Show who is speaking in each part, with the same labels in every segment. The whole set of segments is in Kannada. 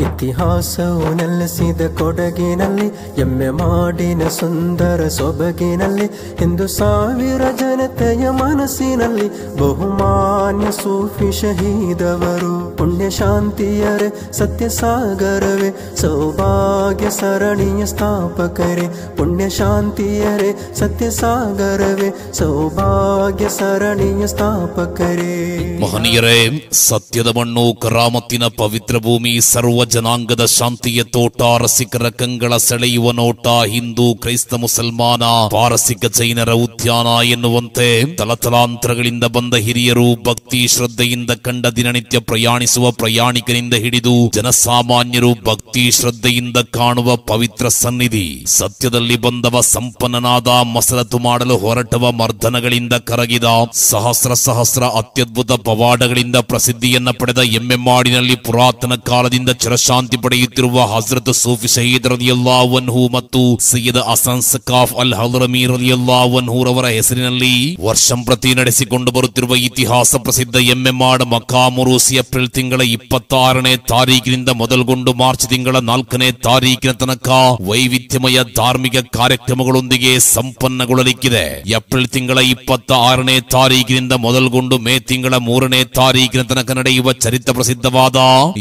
Speaker 1: ಇತಿಹಾಸವು ನೆಲೆಸಿದ ಕೊಡಗಿನಲ್ಲಿ ಎಮ್ಮೆ ಮಾಡಿನ ಸುಂದರ ಸೊಬಗಿನಲ್ಲಿ ಇಂದು ಸಾವಿರ ಜನತೆಯ ಮನಸ್ಸಿನಲ್ಲಿ ಬಹುಮಾನ್ಯ ಸೂಫಿ ಶಹೀದವರು ಪುಣ್ಯ ಶಾಂತಿಯರೇ ಸತ್ಯ ಸಾಗರವೇ ಸೌಭಾಗ್ಯ ಸರಣಿಯ ಸ್ಥಾಪಕರೇ ಪುಣ್ಯ ಶಾಂತಿಯರೇ ಸತ್ಯ ಸಾಗರವೇ ಸೌಭಾಗ್ಯ ಸರಣಿಯ ಸ್ಥಾಪಕರೇ.
Speaker 2: ಮಹನೀಯರೇ, ಸತ್ಯದ ಮಣ್ಣು, ಕರಾಮತ್ತಿನ ಪವಿತ್ರ ಭೂಮಿ, ಸರ್ವ ಜನಾಂಗದ ಶಾಂತಿಯ ತೋಟ, ರಸಿಕರ ಕಂಗಳ ಸೆಳೆಯುವ ನೋಟ, ಹಿಂದೂ ಕ್ರೈಸ್ತ ಮುಸಲ್ಮಾನ ಪಾರಸಿಕ ಜೈನರ ಉದ್ಯಾನ ಎನ್ನುವಂತೆ ತಲತಲಾಂತರಗಳಿಂದ ಬಂದ ಹಿರಿಯರು ಭಕ್ತಿ ಶ್ರದ್ಧೆಯಿಂದ ಕಂಡ ದಿನನಿತ್ಯ ಪ್ರಯಾಣಿಸುವ ಪ್ರಯಾಣಿಕರಿಂದ ಹಿಡಿದು ಜನಸಾಮಾನ್ಯರು ಭಕ್ತಿ ಶ್ರದ್ಧೆಯಿಂದ ಕಾಣುವ ಪವಿತ್ರ ಸನ್ನಿಧಿ. ಸತ್ಯದಲ್ಲಿ ಬಂದವ ಸಂಪನ್ನನಾದ, ಮಸರತು ಮಾಡಲು ಹೊರಟವ ಮರ್ದನಗಳಿಂದ ಕರಗಿದ, ಸಹಸ್ರ ಸಹಸ್ರ ಅತ್ಯದ್ಭುತ ಪವಾಡಗಳಿಂದ ಪ್ರಸಿದ್ಧಿಯನ್ನ ಪಡೆದ ಎಮ್ಮೆಮಾಡಿನಲ್ಲಿ ಪುರಾತನ ಕಾಲದಿಂದ ಚಿರಶಾಂತಿ ಪಡೆಯುತ್ತಿರುವ ಹಜರತ್ ಸೂಫಿ ಶಹೀದ್ ರಲಿಯಲ್ಲಾಹು ಅನ್ಹು ಮತ್ತು ಸಯ್ಯದ್ ಹಸನ್ ಸಕಾಫ್ ಅಲ್ ಹಲ್ರಮಿ ರಲಿಯಲ್ಲಾಹು ಅನ್ಹು ರವರ ಹೆಸರಿನಲ್ಲಿ ವರ್ಷಂಪ್ರತಿ ನಡೆಸಿಕೊಂಡು ಬರುತ್ತಿರುವ ಇತಿಹಾಸ ಪ್ರಸಿದ್ಧ ಎಮ್ಮೆಮಾಡ್ ಮಕಾಮ್ ಉರೂಸ್ ಏಪ್ರಿಲ್ ತಿಂಗಳ 26ನೇ ತಾರೀಕಿನಿಂದ ಮೊದಲುಗೊಂಡು ಮಾರ್ಚ್ ತಿಂಗಳ 4ನೇ ತಾರೀಕಿನ ತನಕ ವೈವಿಧ್ಯಮಯ ಧಾರ್ಮಿಕ ಕಾರ್ಯಕ್ರಮಗಳೊಂದಿಗೆ ಸಂಪನ್ನಗೊಳ್ಳಲಿಕ್ಕಿದೆ. ಏಪ್ರಿಲ್ ತಿಂಗಳ 26ನೇ ತಾರೀಕಿನಿಂದ ಮೊದಲುಗೊಂಡು ಮೇ ತಿಂಗಳ 3ನೇ ತಾರೀಕಿನ ತನಕ ನಡೆಯುವ ಚರಿತ್ರ ಪ್ರಸಿದ್ಧವಾದ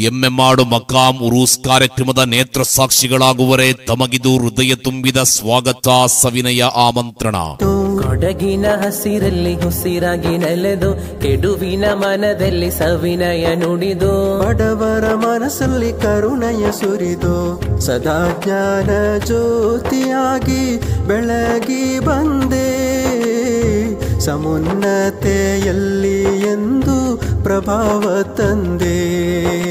Speaker 2: ಎಮ್ಮೆಮಾಡು ಮಕಾಮ್ ಉರೂಸ್ ಕಾರ್ಯಕ್ರಮದ ನೇತ್ರ ಸಾಕ್ಷಿಗಳಾಗುವರೆ ತಮಗಿದು ಹೃದಯ ತುಂಬಿದ ಸ್ವಾಗತ, ಸವಿನಯ ಆಮಂತ್ರಣ.
Speaker 3: ಕೊಡಗಿನ ಹಸಿರಲ್ಲಿ ಹುಸಿರಾಗಿ ನೆಲೆದು ಕೆಡುವಿನ ಮನದಲ್ಲಿ ಸವಿನಯ ನುಡಿದು
Speaker 1: ಬಡವರ ಮನಸ್ಸಲ್ಲಿ ಕರುಣೆಯ ಸುರಿದು ಸದಾ ಜ್ಞಾನ ಜ್ಯೋತಿಯಾಗಿ ಬೆಳಗಿ ಬಂದೆ ಸಮುನ್ನತೆಯಲ್ಲಿ ಎಂದು ಪ್ರಭಾವ ತಂದೆ.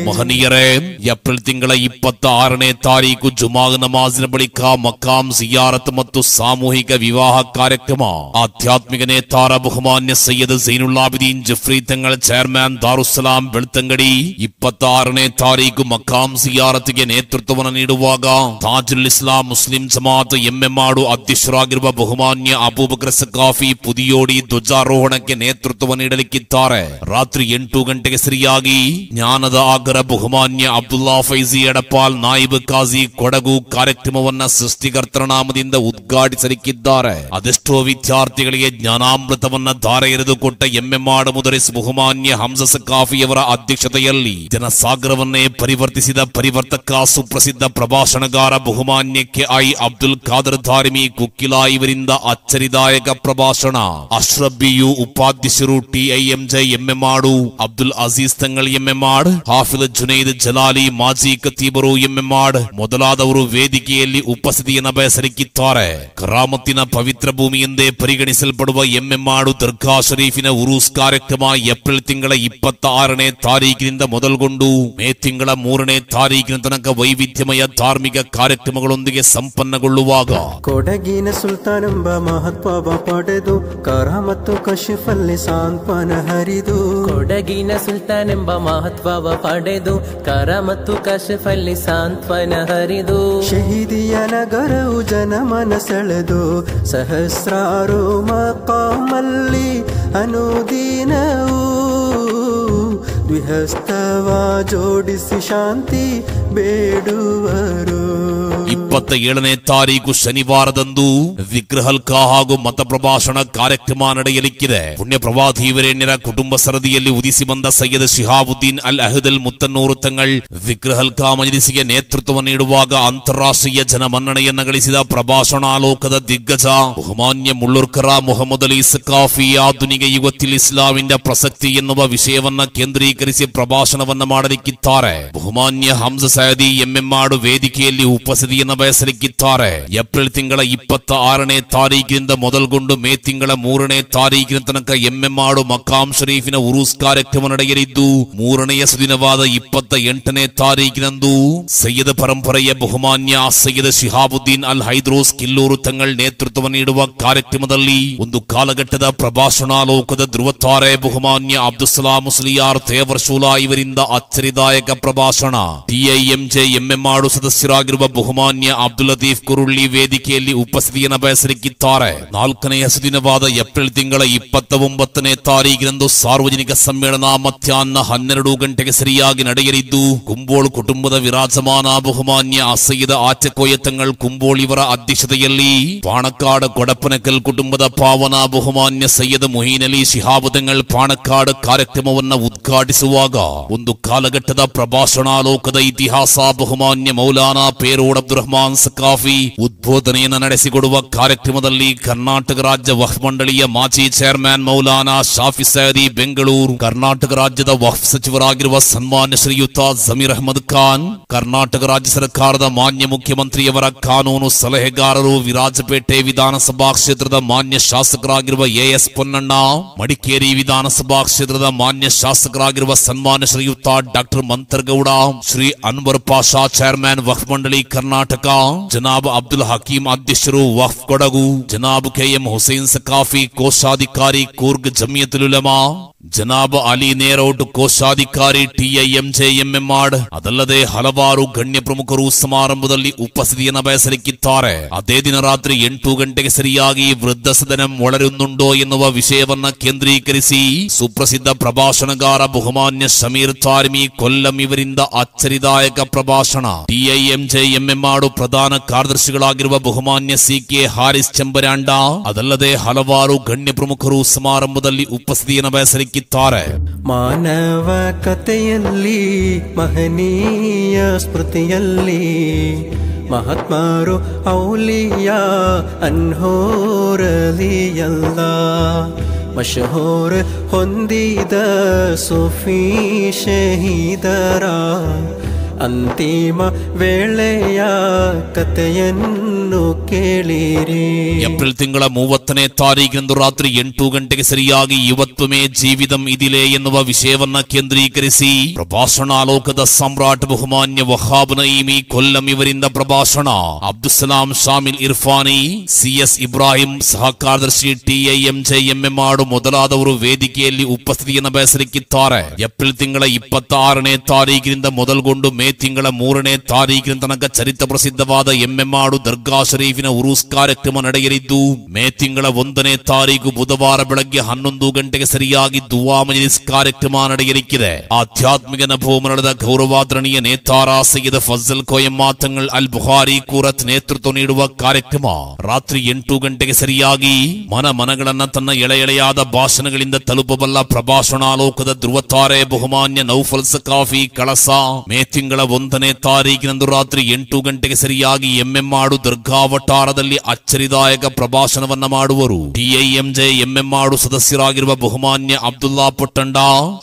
Speaker 2: ಮಹನೀಯರೇ, ಏಪ್ರಿಲ್ ತಿಂಗಳ 26ನೇ ತಾರೀಕು ಜುಮಾ ನಮಾಜಿನ ಬಳಿಕ ಮಕಾಮ್ ಜಿಯಾರತ್ ಮತ್ತು ಸಾಮೂಹಿಕ ವಿವಾಹ ಕಾರ್ಯಕ್ರಮ. ಆಧ್ಯಾತ್ಮಿಕ ನೇತಾರ ಬಹುಮಾನ್ಯ ಸೈಯದ್ ಝೈನುಲ್ಲಾಬಿದೀನ್ ಜಫ್ರಿ ತಂಗಳ ಚೇರ್ಮನ್ ದಾರುಸ್ಸಲಾಂ ಬೆಳ್ತಂಗಡಿ 26ನೇ ತಾರೀಕು ಮಕಾಮ್ ಜಿಯಾರತ್ಗೆ ನೇತೃತ್ವವನ್ನು ನೀಡುವಾಗ ತಾಜುಲ್ ಇಸ್ಲಾಂ ಮುಸ್ಲಿಂ ಜಮಾತ್ ಎಮ್ಮೆಮಾಡು ಅಧ್ಯಕ್ಷರಾಗಿರುವ ಬಹುಮಾನ್ಯ ಅಬೂಬಕರ್ ಸಕಾಫಿ ಪುದಿಯೋಡಿ ಧ್ವಜಾರೋಹಣಕ್ಕೆ ನೇತೃತ್ವ ನೀಡಲಿಕ್ಕಿದ್ದಾರೆ. ರಾತ್ರಿ 8 ಗಂಟೆಗೆ ಸರಿಯಾಗಿ ಜ್ಞಾನದ ಆಗರ ಬಹುಮಾನ್ಯ ಅಬ್ದುಲ್ಲಾ ಫೈಜಿ ಎಡಪಾಲ್ ನಾಯಿಬ್ ಕಾಜಿ ಕೊಡಗು ಕಾರ್ಯಕ್ರಮವನ್ನ ಸೃಷ್ಟಿಕರ್ತರ ನಾಮದಿಂದ ಉದ್ಘಾಟಿಸಲಿಕ್ಕಿದ್ದಾರೆ. ಅದೆಷ್ಟೋ ವಿದ್ಯಾರ್ಥಿಗಳಿಗೆ ಜ್ಞಾನಾಮೃತವನ್ನ ಧಾರೆ ಎರೆದುಕೊಟ್ಟ ಎಮ್ಮೆಮಾಡ್ ಮುದರಿಸ್ ಬಹುಮಾನ್ಯ ಹಂಸ ಸಕಾಫಿಯವರ ಅಧ್ಯಕ್ಷತೆಯಲ್ಲಿ ಜನಸಾಗರವನ್ನೇ ಪರಿವರ್ತಿಸಿದ ಪರಿವರ್ತಕ ಸುಪ್ರಸಿದ್ಧ ಪ್ರಭಾಷಣಗಾರ ಬಹುಮಾನ್ಯ ಕೆಐ ಅಬ್ದುಲ್ ಖಾದರ್ ಧಾರಿಮಿ ಕುಕ್ಕಿಲಾ ಇವರಿಂದ ಅಚ್ಚರಿದಾಯಕ ಪ್ರಭಾಷಣ. ಅಶ್ರಫಿಯು ಉಪಾಧ್ಯಕ್ಷರು ಟಿಐಎಂಜೆ ಎಮ್ಮೆಮಾಡು, ಅಬ್ದುಲ್ ಅಜೀಜ್ ತಂಗಳ್ ಎಮ್ಮೆಮಾಡ್, ಹಾಫಿಜ್ ಜುನೈದ್ ಜಲಾಲಿ ಮಾಜಿ ಕತೀಬರು ಎಮ್ಮೆಮಾಡ್ ಮೊದಲಾದವರು ವೇದಿಕೆಯಲ್ಲಿ ಉಪಸ್ಥಿತಿಯನ್ನ ಬಯಸಲಿಕ್ಕಿದ್ದಾರೆ. ಕರಾಮತ್ತಿನ ಪವಿತ್ರ ಭೂಮಿ ಎಂದೇ ಪರಿಗಣಿಸಲ್ಪಡುವ ಎಮ್ಮೆಮಾಡು ದರ್ಗಾ ಶರೀಫಿನ ಉರೂಸ್ ಕಾರ್ಯಕ್ರಮ ಏಪ್ರಿಲ್ ತಿಂಗಳ 26ನೇ ತಾರೀಕಿನಿಂದ ಮೊದಲುಗೊಂಡು ಮೇ ತಿಂಗಳ 3ನೇ ತಾರೀಕಿನ ತನಕ ವೈವಿಧ್ಯಮಯ ಧಾರ್ಮಿಕ ಕಾರ್ಯಕ್ರಮಗಳೊಂದಿಗೆ ಸಂಪನ್ನಗೊಳ್ಳುವಾಗ
Speaker 1: ಕೊಡಗಿನ ಸುಲ್ತಾನ್ ಎಂಬ ಮಹತ್ವ ಪಡೆದು ಕರಾಮತ್ತು ಕಶಿಫಲ್ಲಿ ಸಾಂತ್ವನ ಹರಿದು
Speaker 3: ಕೊಡಗಿನ ಸುಲ್ತಾನ್ ಎಂಬ ಮಹತ್ವವ ಪಡೆದು ಕರಾಮತ್ತು ಕಶಿಫಲ್ಲಿ ಸಾಂತ್ವನ ಹರಿದು
Speaker 1: ಶಹೀದಿಯ ನಗರವು ಜನಮನ ಸೆಳೆದು ಸಹಸ್ರಾರು ಮಕಾಮಲ್ಲಿ ಅನುದೀನವು ದ್ವಿಹಸ್ತವ ಜೋಡಿಸಿ ಶಾಂತಿ ಬೇಡುವರು.
Speaker 2: 27ನೇ ತಾರೀಕು ಶನಿವಾರದಂದು ವಿಗ್ರಹಲ್ಕಾ ಹಾಗೂ ಮತ ಪ್ರಭಾಷಣ ಕಾರ್ಯಕ್ರಮ ನಡೆಯಲಿಕ್ಕಿದೆ. ಪುಣ್ಯ ಪ್ರವಾದಿವರೇಣ್ಯರ ಕುಟುಂಬ ಸರದಿಯಲ್ಲಿ ಉದಿಸಿ ಬಂದ ಸೈಯದ್ ಶಿಹಾಬುದ್ದೀನ್ ಅಲ್ ಅಹದಲ್ ಮುತ್ತನ್ನೂರು ತಂಗಳ್ ವಿಗ್ರಹಲ್ಕಾ ಮಜ್ಲಿಸಿಗೆ ನೇತೃತ್ವ ನೀಡುವಾಗ ಅಂತಾರಾಷ್ಟ್ರೀಯ ಜನಮನ್ನಣೆಯನ್ನ ಗಳಿಸಿದ ಪ್ರಭಾಷಣಾಲೋಕದ ದಿಗ್ಗಜ ಬಹುಮಾನ್ಯ ಮುಳ್ಳುರ್ಕರ ಮೊಹಮ್ಮದ್ ಅಲಿ ಸಕಾಫಿ ಆಧುನಿಕ ಯುಗത്തിൽ ಇಸ್ಲಾಮಿನ ಪ್ರಸಕ್ತಿ ಎನ್ನುವ ವಿಷಯವನ್ನ ಕೇಂದ್ರೀಕರಿಸಿ ಪ್ರಭಾಷಣವನ್ನ ಮಾಡಲಿಕ್ಕಿದ್ದಾರೆ. ಬಹುಮಾನ್ಯ ಹಂಸ ಸಯದಿ ಎಮ್ಮೆಮಾಡು ವೇದಿಕೆಯಲ್ಲಿ ಉಪಸ್ಥಿತಿಯನ್ನ ಬಯಸಲಿಕ್ಕಿದ್ದಾರೆ. ಏಪ್ರಿಲ್ ತಿಂಗಳ 26ನೇ ತಾರೀಕಿನಿಂದ ಮೊದಲುಗೊಂಡು ಮೇ ತಿಂಗಳ 3ನೇ ತಾರೀಕಿನ ತನಕ ಎಮ್ಮೆಮಾಡು ಮಕಾಮ್ ಶರೀಫಿನ ಉರೂಸ್ ಕಾರ್ಯಕ್ರಮ ನಡೆಯಲಿದ್ದು 3ನೆಯ ಸುದಿನವಾದ 28ನೇ ತಾರೀಕಿನಂದು ಸಯ್ಯದ್ ಪರಂಪರೆಯ ಬಹುಮಾನ್ಯ ಸಯ್ಯದ್ ಶಿಹಾಬುದ್ದೀನ್ ಅಲ್ ಹೈದ್ರೋಸ್ ಕಿಲ್ಲೂರು ತಂಗಳ್ ನೇತೃತ್ವ ನೀಡುವ ಕಾರ್ಯಕ್ರಮದಲ್ಲಿ ಒಂದು ಕಾಲಘಟ್ಟದ ಪ್ರಭಾಷಣಾಲೋಕದ ಧ್ರುವತಾರೆ ಬಹುಮಾನ್ಯ ಅಬ್ದುಸಲಾಂ ಮುಸ್ಲಿಯಾರ್ ತೇವರ್ಶೂಲಾ ಇವರಿಂದ ಅಚ್ಚರಿದಾಯಕ ಪ್ರಭಾಷಣ. ಟಿಐಎಂಜೆ ಎಮ್ಮೆಮಾಡು ಸದಸ್ಯರಾಗಿರುವ ಬಹುಮಾನ್ಯ ಬಹುಮಾನ್ಯ ಅಬ್ದುಲ್ ಲತೀಫ್ ಕುರುಳ್ಳಿ ವೇದಿಕೆಯಲ್ಲಿ ಉಪಸ್ಥಿತಿಯನ್ನು ಬಯಸಲಿಕ್ಕಿದ್ದಾರೆ. 4ನೇ ಹಸುದಿನವಾದ ಏಪ್ರಿಲ್ ತಿಂಗಳ 29ನೇ ತಾರೀಕಿನಂದು ಸಾರ್ವಜನಿಕ ಸಮ್ಮೇಳನ ಮಧ್ಯಾಹ್ನ 12 ಗಂಟೆಗೆ ಸರಿಯಾಗಿ ನಡೆಯಲಿದ್ದು, ಕುಂಬೋಳು ಕುಟುಂಬದ ವಿರಾಜಮಾನ ಬಹುಮಾನ್ಯ ಅಸಯ್ಯದ ಆಚಕೋಯತಂಗಳ್ ಕುಂಬೋಳು ಇವರ ಅಧ್ಯಕ್ಷತೆಯಲ್ಲಿ ಪಾಣಕ್ಕಾಡ್ ಕೊಡಪ್ಪನಕಲ್ ಕುಟುಂಬದ ಪಾವನ ಬಹುಮಾನ್ಯ ಸಯ್ಯದ್ ಮುಹೀನ್ ಅಲಿ ಶಿಹಾಬುದಂಗಳ್ ಪಾಣಕ್ಕಾಡ್ ಕಾರ್ಯಕ್ರಮವನ್ನು ಉದ್ಘಾಟಿಸುವಾಗ ಒಂದು ಕಾಲಘಟ್ಟದ ಪ್ರಭಾಷಣಾಲೋಕದ ಇತಿಹಾಸ ಬಹುಮಾನ್ಯ ಮೌಲಾನಾ ಪೇರೋಡ್ ಅಬ್ದುಲ್ ರಹಮಾನ್ ಸಕಾಫಿ ಉದ್ಬೋಧನೆಯನ್ನು ನಡೆಸಿಕೊಡುವ ಕಾರ್ಯಕ್ರಮದಲ್ಲಿ ಕರ್ನಾಟಕ ರಾಜ್ಯ ವಕ್ಫ್ ಮಂಡಳಿಯ ಮಾಜಿ ಚೇರ್ಮನ್ ಮೌಲಾನಾ ಶಾಫಿ ಸೈದಿ ಬೆಂಗಳೂರು, ಕರ್ನಾಟಕ ರಾಜ್ಯದ ವಕ್ಫ್ ಸಚಿವರಾಗಿರುವ ಸನ್ಮಾನ್ಯ ಶ್ರೀಯುತ ಜಮೀರ್ ಅಹಮದ್ ಖಾನ್, ಕರ್ನಾಟಕ ರಾಜ್ಯ ಸರ್ಕಾರದ ಮಾನ್ಯ ಮುಖ್ಯಮಂತ್ರಿಯವರ ಕಾನೂನು ಸಲಹೆಗಾರರು, ವಿರಾಜಪೇಟೆ ವಿಧಾನಸಭಾ ಕ್ಷೇತ್ರದ ಮಾನ್ಯ ಶಾಸಕರಾಗಿರುವ ಎಎಸ್ ಪೊನ್ನಣ್ಣ, ಮಡಿಕೇರಿ ವಿಧಾನಸಭಾ ಕ್ಷೇತ್ರದ ಮಾನ್ಯ ಶಾಸಕರಾಗಿರುವ ಸನ್ಮಾನ್ಯ ಶ್ರೀಯುತ ಡಾಕ್ಟರ್ ಮಂತರ್ಗೌಡ, ಶ್ರೀ ಅನ್ವರ್ ಪಾಷಾ ಚೇರ್ಮನ್ ವಕ್ಫ್ ಮಂಡಳಿ ಕರ್ನಾಟಕ, ಜನಾಬ್ ಅಬ್ದುಲ್ ಹಕೀಂ ಅಧ್ಯಕ್ಷರು ವಕ್ಫ್ ಕೊಡಗು, ಜನಾಬ್ ಕೆಎಂ ಹುಸೇನ್ ಸಕಾಫಿ ಕೋಶಾಧಿಕಾರಿ ಕೂರ್ಗ್ ಜಮಿಯತುಲ್ ಉಲಮಾ, ಜನಾಬ್ ಅಲಿ ನೇರೌಟ್ ಕೋಶಾಧಿಕಾರಿ TIMJMMAD, ಅದಲ್ಲದೆ ಹಲವಾರು ಗಣ್ಯ ಪ್ರಮುಖರು ಸಮಾರಂಭದಲ್ಲಿ ಉಪಸ್ಥಿತಿಯನ್ನು ಬಯಸಲಿಕ್ಕಿದ್ದಾರೆ. ಅದೇ ದಿನ ರಾತ್ರಿ 8 ಗಂಟೆಗೆ ಸರಿಯಾಗಿ ವೃದ್ಧ ಸದನಂ ಒಳರೊಂದುಂಡೋ ಎನ್ನುವ ವಿಷಯವನ್ನ ಕೇಂದ್ರೀಕರಿಸಿ ಸುಪ್ರಸಿದ್ಧ ಪ್ರಭಾಷಣಗಾರ ಬಹುಮಾನ್ಯ ಶಮೀರ್ ತಾರಿಮಿ ಕೊಲ್ಲಂ ಇವರಿಂದ ಅಚ್ಚರಿದಾಯಕ ಪ್ರಭಾಷಣ, TIMJMMAD ಪ್ರಧಾನ ಕಾರ್ಯದರ್ಶಿಗಳಾಗಿರುವ ಬಹುಮಾನ್ಯ CK ಹಾರಿಸ್ ಚಂಬರ್ಯಾಂಡ, ಅದಲ್ಲದೆ ಹಲವಾರು ಗಣ್ಯ ಪ್ರಮುಖರು ಸಮಾರಂಭದಲ್ಲಿ ಉಪಸ್ಥಿತಿಯನ್ನು ಬಯಸಲಿಕ್ಕಿದ್ದಾರೆ.
Speaker 1: ಮಾನವ ಕಥೆಯಲ್ಲಿ ಮಹನೀಯ ಸ್ಮೃತಿಯಲ್ಲಿ ಮಹಾತ್ಮರು ಔಲಿಯ ಅನ್ಹೋರಲಿಯಲ್ಲ ಮಶಹೂರ್ ಹೊಂದಿದ ಸೂಫಿ ಶಹೀದರ ಅಂತಿಮ ವೇಳೆಯ ಕಥೆಯನ್ನು ಕೇಳಿರಿ.
Speaker 2: ಏಪ್ರಿಲ್ ತಿಂಗಳ 30ನೇ ತಾರೀಕಿನಂದು ರಾತ್ರಿ 8 ಗಂಟೆಗೆ ಸರಿಯಾಗಿ ಇವತ್ತೊಮ್ಮೆ ಜೀವಿತಂ ಇದಿಲೆ ಎನ್ನುವ ವಿಷಯವನ್ನ ಕೇಂದ್ರೀಕರಿಸಿ ಪ್ರಭಾಷಣಾಲೋಕದ ಸಾಮ್ರಾಟ್ ಬಹುಮಾನ್ಯ ವಹಾಬ್ ನಯೀಮಿ ಕೊಲ್ಲಂ ಇವರಿಂದ ಪ್ರಭಾಷಣ, ಅಬ್ದುಲ್ ಸಲಾಂ ಶಾಮಿಲ್ ಇರ್ಫಾನಿ, CS ಇಬ್ರಾಹಿಂ ಸಹ ಕಾರ್ಯದರ್ಶಿ TIMJMMAD ಮೊದಲಾದವರು ವೇದಿಕೆಯಲ್ಲಿ ಉಪಸ್ಥಿತಿಯನ್ನು ಬಯಸಲಿಕ್ಕಿದ್ದಾರೆ. ಏಪ್ರಿಲ್ ತಿಂಗಳ 26ನೇ ತಾರೀಕಿನಿಂದ ಮೊದಲುಗೊಂಡು ಮೇ ತಿಂಗಳ 3ನೇ ತಾರೀಕಿನ ತನಕ ಚರಿತ್ರ ಪ್ರಸಿದ್ಧವಾದ MMAD ದರ್ಗಾ ಶರೀಫಿನ ಉರೂಸ್ ಕಾರ್ಯಕ್ರಮ ನಡೆಯಲಿದ್ದು, ಮೇ ತಿಂಗಳ 1ನೇ ತಾರೀಕು ಬುಧವಾರ ಬೆಳಗ್ಗೆ 11 ಗಂಟೆಗೆ ಸರಿಯಾಗಿ ದುವಾ ಮಜ್ಲಿಸ್ ಕಾರ್ಯಕ್ರಮ ನಡೆಯಲಿಕ್ಕಿದೆ. ಆಧ್ಯಾತ್ಮಿಕ ನಭೋಮರಣದ ಗೌರವಾದರಣೀಯ ನೇತಾರ ಸಯ್ಯದ್ ಫಜಲ್ ಕೋಯಮ್ಮ ತಂಗಳ್ ಅಲ್ ಬುಖಾರಿ ಕೂರತ್ ನೇತೃತ್ವ ನೀಡುವ ಕಾರ್ಯಕ್ರಮ ರಾತ್ರಿ 8 ಗಂಟೆಗೆ ಸರಿಯಾಗಿ ಮನಗಳನ್ನ ತನ್ನ ಎಳೆಯಾದ ಭಾಷಣಗಳಿಂದ ತಲುಪಬಲ್ಲ ಪ್ರಭಾಷಣಾಲೋಕದ ಧ್ರುವತಾರೆ ಬಹುಮಾನ್ಯ ನೌಫಲ್ ಸಕಾಫಿ ಕಳಸ ಮೇ ತಿಂಗಳ 1ನೇ ತಾರೀಕಿನಂದು ರಾತ್ರಿ 8 ಗಂಟೆಗೆ ಸರಿಯಾಗಿ MMAD ದರ್ಗಾ ವಟಾರದಲ್ಲಿ ಅಚ್ಚರಿದಾಯಕ ಪ್ರಭಾಷಣವನ್ನ ಮಾಡುವರು. TIMJMMAD ಸದಸ್ಯರಾಗಿರುವ ಬಹುಮಾನ್ಯ ಅಬ್ದುಲ್ಲಾ ಪೊಟ್ಟಂಡ,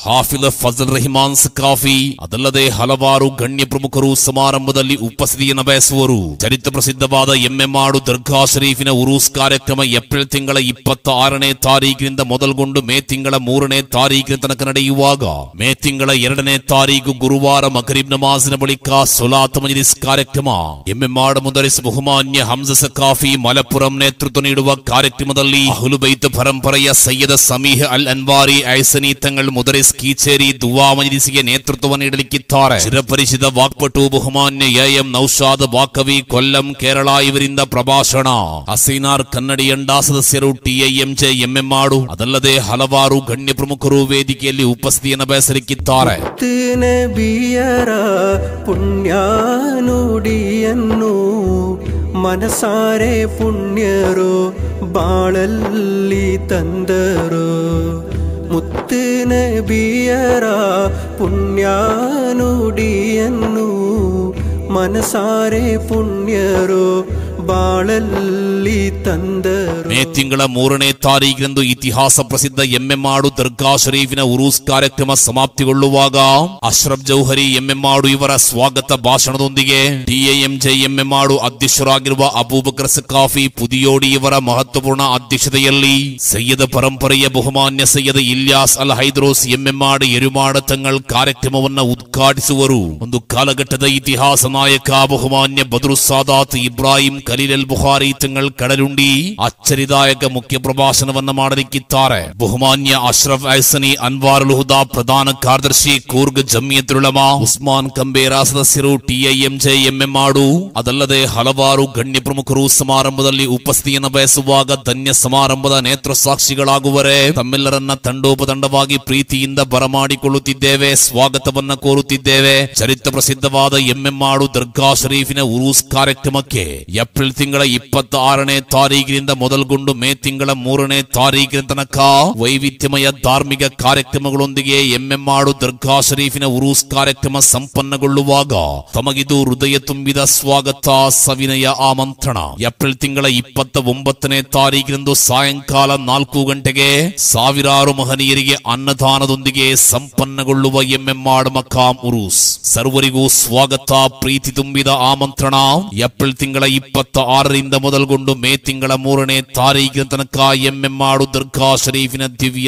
Speaker 2: ಹಾಫಿಜ್ ಫಜಲ್ ರಹಿಮಾನ್ ಸಕಾಫಿ, ಅದಲ್ಲದೆ ಹಲವಾರು ಗಣ್ಯ ಪ್ರಮುಖರು ಸಮಾರಂಭದಲ್ಲಿ ಉಪಸ್ಥಿತಿಯನ್ನು ಬಯಸುವರು. ಚರಿತ್ರ ಪ್ರಸಿದ್ಧವಾದ MMAD ದರ್ಗಾ ಶರೀಫಿನ ಉರೂಸ್ ಕಾರ್ಯಕ್ರಮ ಏಪ್ರಿಲ್ ತಿಂಗಳ 26ನೇ ತಾರೀಕಿನಿಂದ ಮೊದಲುಗೊಂಡು ಮೇ ತಿಂಗಳ 3ನೇ ತಾರೀಕಿನ ತನಕ ನಡೆಯುವಾಗ, ಮೇ ತಿಂಗಳ 2ನೇ ತಾರೀಕು ಗುರುವಾರ ಮಗರಿಬ್ ನಮಾಜಿನ ಬಳಿಕ ಸೊಲಾತ್ ಮಜ್ಲಿಸ್ ಕಾರ್ಯಕ್ರಮ MMAD ಮುದರಿಸ್ ಬಹುಮಾನ್ಯ ಹಮ್ಜ ಸಕಾಫಿ ಮಲಪುರಂ ನೇತೃತ್ವ ನೀಡುವ ಕಾರ್ಯಕ್ರಮದಲ್ಲಿ ಅಹ್ಲು ಬೈತ್ ಪರಂಪರೆಯ ಸಯ್ಯದ್ ಸಮೀಹ್ ಅಲ್ ಅನ್ವಾರಿ ಐಸನಿ ತಂಗಳ್ ಮುದರಿಸ್ ಕೀಚೇರಿ ದುವಾ ಮಜ್ಲಿಸ್ಗೆ ನೇತೃತ್ವ ನೀಡಲಿಕ್ಕಿದ್ದಾರೆ. ಚಿರಪರಿಚಿತ ವಾಕ್ಪಟು ಬಹುಮಾನ್ಯ AM ನೌಶಾದ್ ಬಾಕವಿ ಕೊಲ್ಲಂ ಕೇರಳ ಇವರಿಂದ ಪ್ರಭಾಷಣ, ಹಸೀನಾರ್ ಕನ್ನಡಿಯಂಡ ಸದಸ್ಯರು TIMJMMAD, ಅದಲ್ಲದೆ ಹಲವಾರು ಗಣ್ಯ ಪ್ರಮುಖರು ವೇದಿಕೆಯಲ್ಲಿ ಉಪಸ್ಥಿತಿಯನ್ನು ಬಯಸಲಿಕ್ಕಿದ್ದಾರೆ.
Speaker 1: ನಬಿಯರ ಪುಣ್ಯ ನುಡಿಯನ್ನು ಮನಸಾರೆ ಪುಣ್ಯರು ಬಾಳಲ್ಲಿ ತಂದರು. ಮುತ್ತು ನಬಿಯರ ಪುಣ್ಯ ನುಡಿಯನ್ನು ಮನಸಾರೆ ಪುಣ್ಯರು ಬಾಳಲ್ಲಿ ತಂದರು.
Speaker 2: ಮೇ ತಿಂಗಳ 3ನೇ ತಾರೀಕಿನಂದು ಇತಿಹಾಸ ಪ್ರಸಿದ್ಧ MMAD ದರ್ಗಾ ಶರೀಫಿನ ಉರೂಸ್ ಕಾರ್ಯಕ್ರಮ ಸಮಾಪ್ತಿಗೊಳ್ಳುವಾಗ ಅಶ್ರಫ್ ಜೌಹರಿ MMAD ಇವರ ಸ್ವಾಗತ ಭಾಷಣದೊಂದಿಗೆ TIMJMMAD ಅಧ್ಯಕ್ಷರಾಗಿರುವ ಅಬೂಬಕರ್ ಸಕಾಫಿ ಪುದಿಯೋಡಿ ಇವರ ಮಹತ್ವಪೂರ್ಣ ಅಧ್ಯಕ್ಷತೆಯಲ್ಲಿ ಸಯ್ಯದ್ ಪರಂಪರೆಯ ಬಹುಮಾನ್ಯ ಸಯ್ಯದ್ ಇಲ್ಯಾಸ್ ಅಲ್ ಹೈದ್ರೋಸ್ MMAD ಎರುಮಾಡ ತಂಗಳ್ ಕಾರ್ಯಕ್ರಮವನ್ನು ಉದ್ಘಾಟಿಸುವರು. ಒಂದು ಕಾಲಘಟ್ಟದ ಇತಿಹಾಸ ನಾಯಕ ಬಹುಮಾನ್ಯ ಬದ್ರು ಸಾದಾತ್ ಇಬ್ರಾಹಿಂ ಖಲೀಲ್ ಅಲ್ ಬುಖಾರಿ ತಂಗಳ್ ಕಡಲುಂಡಿ ಅಚ್ಚರಿದಾಯ ಸಾಂಪ್ರದಾಯಿಕ ಮುಖ್ಯ ಪ್ರಭಾಷಣವನ್ನ ಮಾಡಲಿಕ್ಕಿದ್ದಾರೆ. ಬಹುಮಾನ್ಯ ಅಶ್ರಫ್ ಐಸನಿ ಅನ್ವಾರುಲ್ ಹುದಾ ಪ್ರಧಾನ ಕಾರ್ಯದರ್ಶಿ, ಕೂರ್ಗ್ ಜಮಿಯತ್ ಉಲಮಾ, ಉಸ್ಮಾನ್ ಕಂಬೇರಾ ಸದಸ್ಯರು, TIMJ ಎಮ್ಮೆಮಾಡು, ಅದಲ್ಲದೆ ಹಲವಾರು ಗಣ್ಯ ಪ್ರಮುಖರು ಸಮಾರಂಭದಲ್ಲಿ ಉಪಸ್ಥಿತಿಯನ್ನು ಬಯಸುವಾಗ ಧನ್ಯ ಸಮಾರಂಭದ ನೇತ್ರ ಸಾಕ್ಷಿಗಳಾಗುವರೆ. ತಮ್ಮೆಲ್ಲರನ್ನ ತಂಡೋಪತಂಡವಾಗಿ ಪ್ರೀತಿಯಿಂದ ಬರಮಾಡಿಕೊಳ್ಳುತ್ತಿದ್ದೇವೆ, ಸ್ವಾಗತವನ್ನ ಕೋರುತ್ತಿದ್ದೇವೆ. ಚರಿತ್ರ ಪ್ರಸಿದ್ಧವಾದ ಎಮ್ಮೆಮಾಡು ದರ್ಗಾ ಶರೀಫಿನ ಉರೂಸ್ ಕಾರ್ಯಕ್ರಮಕ್ಕೆ ಏಪ್ರಿಲ್ ತಿಂಗಳ 26ನೇ ತಾರೀಕಿನಿಂದ ಮೊದಲುಗೊಂಡು ಮೇ ತಿಂಗಳ 3ನೇ ತಾರೀಕಿನ ತನಕ ವೈವಿಧ್ಯಮಯ ಧಾರ್ಮಿಕ ಕಾರ್ಯಕ್ರಮಗಳೊಂದಿಗೆ ಎಮ್ಮೆಮಾಡು ದರ್ಗಾ ಶರೀಫಿನ ಉರೂಸ್ ಕಾರ್ಯಕ್ರಮ ಸಂಪನ್ನಗೊಳ್ಳುವಾಗ ತಮಗಿದು ಹೃದಯ ತುಂಬಿದ ಸ್ವಾಗತ, ಸವಿನಯ ಆಮಂತ್ರಣ. ಏಪ್ರಿಲ್ ತಿಂಗಳ 29ನೇ ತಾರೀಕಿನಂದು ಸಾಯಂಕಾಲ 4 ಗಂಟೆಗೆ ಸಾವಿರಾರು ಮಹನೀಯರಿಗೆ ಅನ್ನದಾನದೊಂದಿಗೆ ಸಂಪನ್ನಗೊಳ್ಳುವ ಎಮ್ಮೆಮಾಡು ಮಕಾಂ ಉರೂಸ್. ಸರ್ವರಿಗೂ ಸ್ವಾಗತ, ಪ್ರೀತಿ ತುಂಬಿದ ಆಮಂತ್ರಣ. ಏಪ್ರಿಲ್ ತಿಂಗಳ 26ರಿಂದ ಮೊದಲುಗೊಂಡು ಮೇ ತಿಂಗಳ 3ನೇ ತಾರೀಕಿನ ತನಕ ಎಮ್ಮೆಮಾಡು ದರ್ಗಾ ಶರೀಫಿನ ದಿವ್ಯ